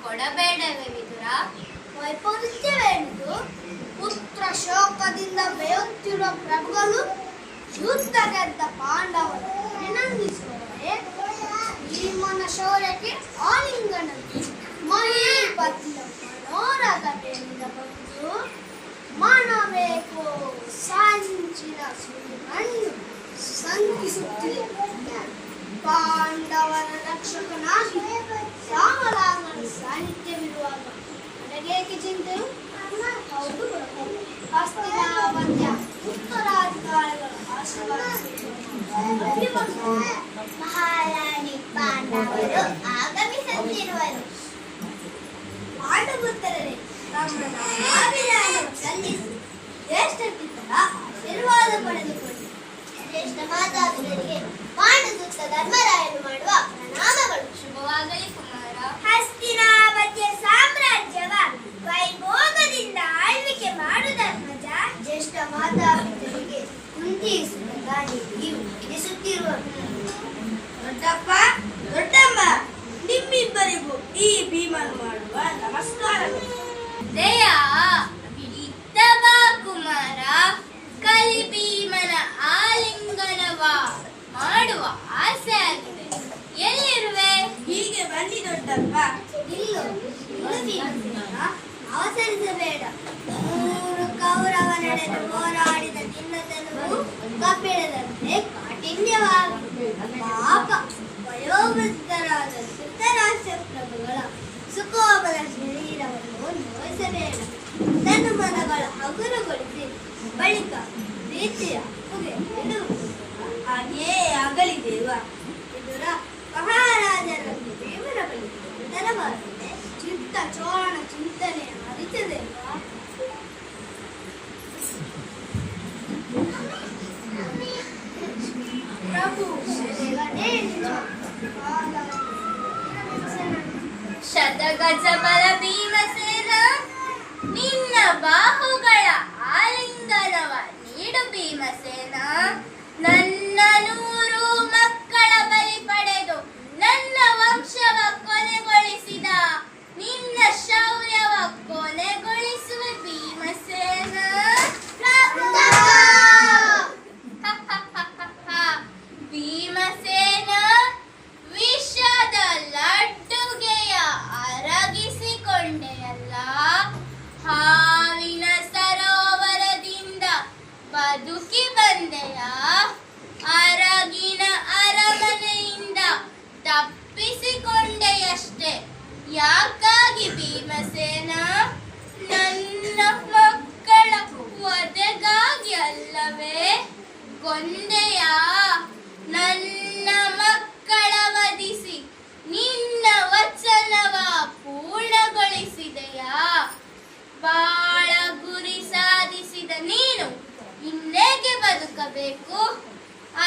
ಕೊಡಬೇಡವೇ ವಿದುರ? ವೈಪರೀತ್ಯವೇನಿದು? ಪುತ್ರ ಶೋಕದಿಂದ ಬೇಯುತ್ತಿರುವ ಪ್ರಭುಗಳು ಯುದ್ಧ ಗೆದ್ದ ಪಾಂಡವರು ಅಭಿನಂದಿಸುವವರೇ? ಭೀಮನ ಶೌರ್ಯಕ್ಕೆ ಆಲಿಂಗನದಲ್ಲಿ ಮಹೀಪತಿಯ ಮನೋರಥತೆಯಿಂದ ಬಂದು ಮಾಡಬೇಕು ಸಂಚಿನ ಸುಳಿವನ್ನು ಶಂಕಿಸುತ್ತಿದೆ. ಪಾಂಡವರ ರಕ್ಷಕನಾಗಿ ರಾಮಲಾಂಗನ ಸಾನ್ನಿಧ್ಯವಿರುವಾಗ ನನಗೇಕೆ ಚಿಂತೆಯು? ಹೌದು, ಹಸ್ತಿನಾವತಿಯ ಉತ್ತರಾಧಿಕಾರಿಗಳ ಆಶೀರ್ವಾದ ಮಹಾರಾಣಿ ಪಾಂಡವರು ಆಗಮಿಸುತ್ತಿರುವರು. ಪಾಂಡವರೇ ತಮ್ಮನ್ನ ಅಭಿನಂದನೆ ಸಲ್ಲಿಸಿ ಜ್ಯೇಷ್ಠರ ಆಶೀರ್ವಾದ ಪಡೆದುಕೊಳ್ಳಿ. ಜ್ಯೇಷ್ಠ ಮಾತಾಪಿತರಿಗೆ ಪಾಂಡುಸುತ್ತ ಧರ್ಮರಾಯನು ಮಾಡುವ ಪ್ರಣಾಮಗಳು. ಶುಭವಾಗಲಿ ಕುಮಾರ. ಹಸ್ತಿನಾವತಿಯ ಸಾಮ್ರಾಜ್ಯವ ವೈಭೋಗದಿಂದ ಆಳ್ವಿಕೆ ಮಾಡು ಧರ್ಮಜ. ಜ್ಯೇಷ್ಠ ಮಾತಾಪಿತರಿಗೆ ಕುಂತಿಸುವ ದಾನಿಯು ವಿಧಿಸುತ್ತಿರುವ ದೊಡ್ಡಪ್ಪ, ದೊಡ್ಡಮ್ಮ, ನಿಮ್ಮಿಬ್ಬರಿಗೂ ಈ ಭೀಮನು ಮಾಡುವ ನಮಸ್ಕಾರಗಳು. ದಯಾ ಇದ್ದವ ಕುಮಾರ, ಕಲಿ ಭೀಮನ ಆಲಿಂಗನವ ಮಾಡುವ ಆಸೆ ಆಗಿದೆ. ಎಲ್ಲಿರುವೆ? ಹೀಗೆ ಬನ್ನಿ ದೊಡ್ಡಪ್ಪ. ನಿಲ್ಲು, ಅವಸರಿಸಬೇಡ. 3 ಕೌರವ ನಡೆದು ಹೋರಾಡಿದ ನಿನ್ನತನವು ಕಬ್ಬಿಣದಂತೆ ಕಾಠಿಣ್ಯವಾಗಿದೆ. ಪಾಪ ವಯೋವೃದ್ಧರಾದ ಧೃತರಾಷ್ಟ್ರ ಪ್ರಭುಗಳ ಸುಕೋಮಲ ಶರೀರವನ್ನು ನೋಯಿಸಬೇಡ. ತನುಮನಗಳ ಹಗುರಗೊಳಿಸಿ ಬಳಿಕ ಪ್ರೀತಿಯ ಅಪ್ಪುಗೆ ಬಿಡುವುದು. ಹಾಗೆಯೇ ಆಗಲಿ ದೇವ. ಇದರ ಮಹಾರಾಜರ ದೇವರ ಬಳಿ ತರಬಾರದೆ ಚಿತ್ತ ಚೋರಣ ಚಿಂತನೆ ಅರಿತದೇವಾ? ಪ್ರಭು ಶತಗಜ ಬಲ ಭೀಮಸೇನ, ನಿನ್ನ ಬಾಹುಗಳ ಆಲಿಂಗನವ ನೀಡು ಭೀಮಸೇನ. ನನ್ನ 100 ಮಕ್ಕಳ ಬಲಿ ಪಡೆದು ನನ್ನ ವಂಶವ ಕೊನೆಗೊಳಿಸಿದ ನಿನ್ನ ಶೌರ್ಯವ ಕೊನೆಗೊಳಿಸುವ ಭೀಮಸೇನ. ಭೀಮಸೇನ, ವಿಷದ ಲಡ್ಡುಗೆಯ ಅರಗಿಸಿಕೊಂಡೆಯಲ್ಲ. ಹಾವಿನ ಸರೋವರದಿಂದ ಬದುಕಿ ಬಂದೆಯ. ಅರಗಿನ ಅರಮನೆಯಿಂದ ತಪ್ಪಿಸಿಕೊಂಡೆಯಷ್ಟೇ. ಯಾಕಾಗಿ ಭೀಮಸೇನ? ನನ್ನ ಮಕ್ಕಳ ವಧೆಗಾಗಿ ಅಲ್ಲವೇ? ಕೊಂದೆಯ? ನನ್ನ ಮಕ್ಕಳ ವಧಿಸಿ ನಿನ್ನ ವಚನವ ಪೂರ್ಣಗೊಳಿಸಿದೆಯಾ? ಬಾಳ ಗುರಿ ಸಾಧಿಸಿದ ನೀನು ಇನ್ನೇಕೆ ಬದುಕಬೇಕು?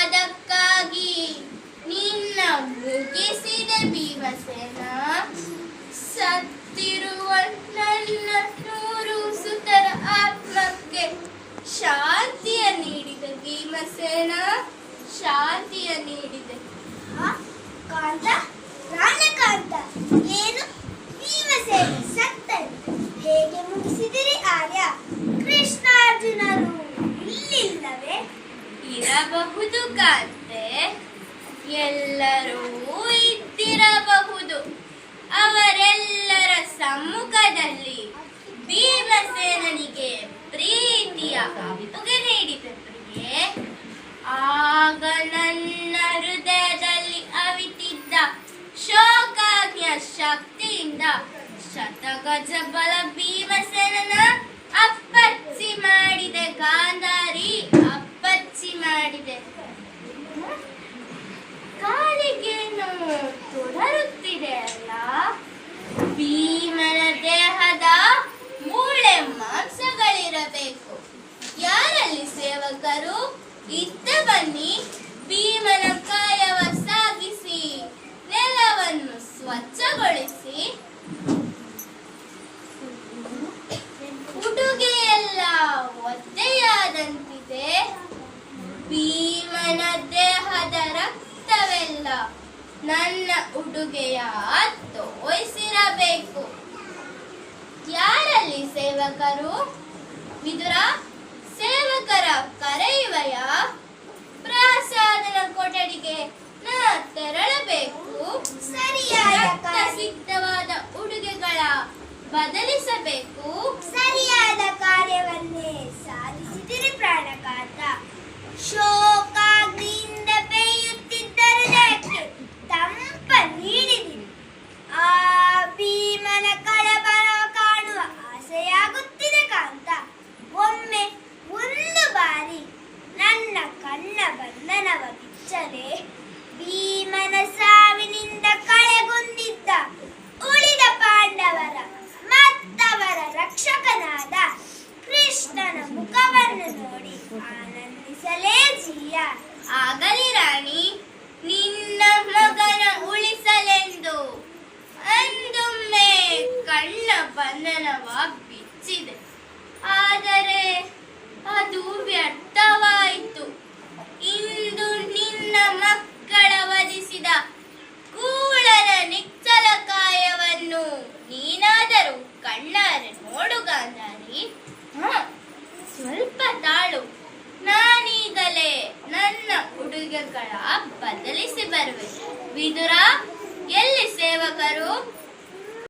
ಅದಕ್ಕಾಗಿ ನಿನ್ನ ಮುಗಿಸಿದೆ ಭೀಮಸೇನ. ಸತ್ತಿರುವ ನನ್ನ 100 ಸುತರ ಆತ್ಮಕ್ಕೆ ಶಾಂತಿಯ ನೀಡಿದ ಭೀಮಸೇನ, ಶಾಂತಿಯ ನೀಡಿದೆ. ಕಾಂತ, ರಾಣಕಾಂತ, ಏನು ಭೀಮಸೇನ ಸತ್ತರು? ಹೇಗೆ ಮುಗಿಸಿದಿರಿ ಆರ್ಯ? ಕೃಷ್ಣಾರ್ಜುನರು ಇಲ್ಲಿಲ್ಲವೇ? ಇರಬಹುದು ಕಾಂತೆ, ಎಲ್ಲರೂ ಇದ್ದಿರಬಹುದು. ಅವರೆಲ್ಲರ ಸಮ್ಮುಖದಲ್ಲಿ ಭೀಮಸೇನನಿಗೆ ಪ್ರೀತಿಯ ಅಪ್ಪುಗೆ ನೀಡಿದ ಪ್ರಿಯೆ. ಆಗ ನನ್ನ ಹೃದಯದಲ್ಲಿ ಅವಿತಿದ್ದ ಶೋಕಾಗ್ನಿಯ ಶಕ್ತಿಯಿಂದ ಶತಗಜ ಬಲ ಭೀಮಸೇನನ ಅಪ್ಪಚ್ಚಿ ಮಾಡಿದೆ ಗಾಂಧಾರಿ, ಅಪ್ಪಚ್ಚಿ ಮಾಡಿದೆ. ಕಾಲಿಗೇನು ತೊಡರುತ್ತಿದೆ ಅಲ್ಲ? ಭೀಮನ ದೇಹದ ಮೂಳೆ ಮಾಂಸಗಳಿರಬೇಕು. ಯಾರಲ್ಲಿ ಸೇವಕರು? ಇತ್ತ ಬನ್ನಿ. ಭೀಮನ ಕಾಯವ ಸಾಗಿಸಿ ನೆಲವನ್ನು ಸ್ವಚ್ಛಗೊಳಿಸಿ ಉಡುಗೆಯೆಲ್ಲ ಒದ್ದೆಯಾದಂತಿದೆ. ಭೀಮನ ದೇಹದ ರಕ್ತವೆಲ್ಲ ನನ್ನ ಉಡುಗೆಯ ತೋಯಿಸಿರಬೇಕು. ಸೇವಕರು ವಿದುರ ಸೇವಕರ ಕರೆಯುವಯ ಪ್ರಸಾದನ ಕೊಠಡಿಗೆ ನಾ ತೆರಳಬೇಕು. ಸರಿಯಾದ ರಕ್ತ ಕಾರ್ಯ ಸಿದ್ಧವಾದ ಉಡುಗೆಗಳ ಬದಲಿಸಬೇಕು. ಸರಿಯಾದ ಕಾರ್ಯವನ್ನೇ ಸಾಧಿಸಿದಿರಿ ಪ್ರಾಣಕಾಂತ. ಶೋಕಾಗ್ನಿಯಿಂದ ಬೇಯುತ್ತಿದ್ದ ಹೃದಯಕ್ಕೆ ತಂಪ ನೀಡಿದಿರಿ. ಆ ಭೀಮನ ಕಳಬರ ಕಾಣುವ ಆಸೆಯಾಗುತ್ತಿದೆ ಕಾಂತ. ಒಮ್ಮೆ ಒಂದು ಬಾರಿ ನನ್ನ ಕಣ್ಣ ಬಂಧನವ ಬಿಚ್ಚಲೇ. ಭೀಮನ ಸಾವಿನಿಂದ ಕಳೆಗುಂದಿದ್ದ ಉಳಿದ ಪಾಂಡವರ ಮತ್ತವರ ರಕ್ಷಕನಾದ ಕೃಷ್ಣನ ಮುಖವನ್ನು ನೋಡಿ ಆನಂದಿಸಲೇ ಜೀಯ. ಆಗಲಿ ರಾಣಿ, ನಿನ್ನ ಮಗನ ಉಳಿಸಲೆಂದು ಅಂದೊಮ್ಮೆ ಕಣ್ಣ ಬಂಧನವ ಬಿಚ್ಚಿದೆ. ಆದರೆ ಅದು ವ್ಯರ್ಥವಾಯಿತು. ಇಂದು ನಿನ್ನ ಮಕ್ಕಳ ವಧಿಸಿದ ಕೂಳನ ನಿಚ್ಚಲ ಕಾಯವನ್ನು ನೀನಾದರೂ ಕಣ್ಣಾರೆ ನೋಡು ಗಾಂಧಾರಿ. ಸ್ವಲ್ಪ ತಾಳು, ನಾನೀಗಲೇ ನನ್ನ ಉಡುಗೆಗಳ ಬದಲಿಸಿ ಬರುವೆ. ವಿದುರ, ಎಲ್ಲಿ ಸೇವಕರು?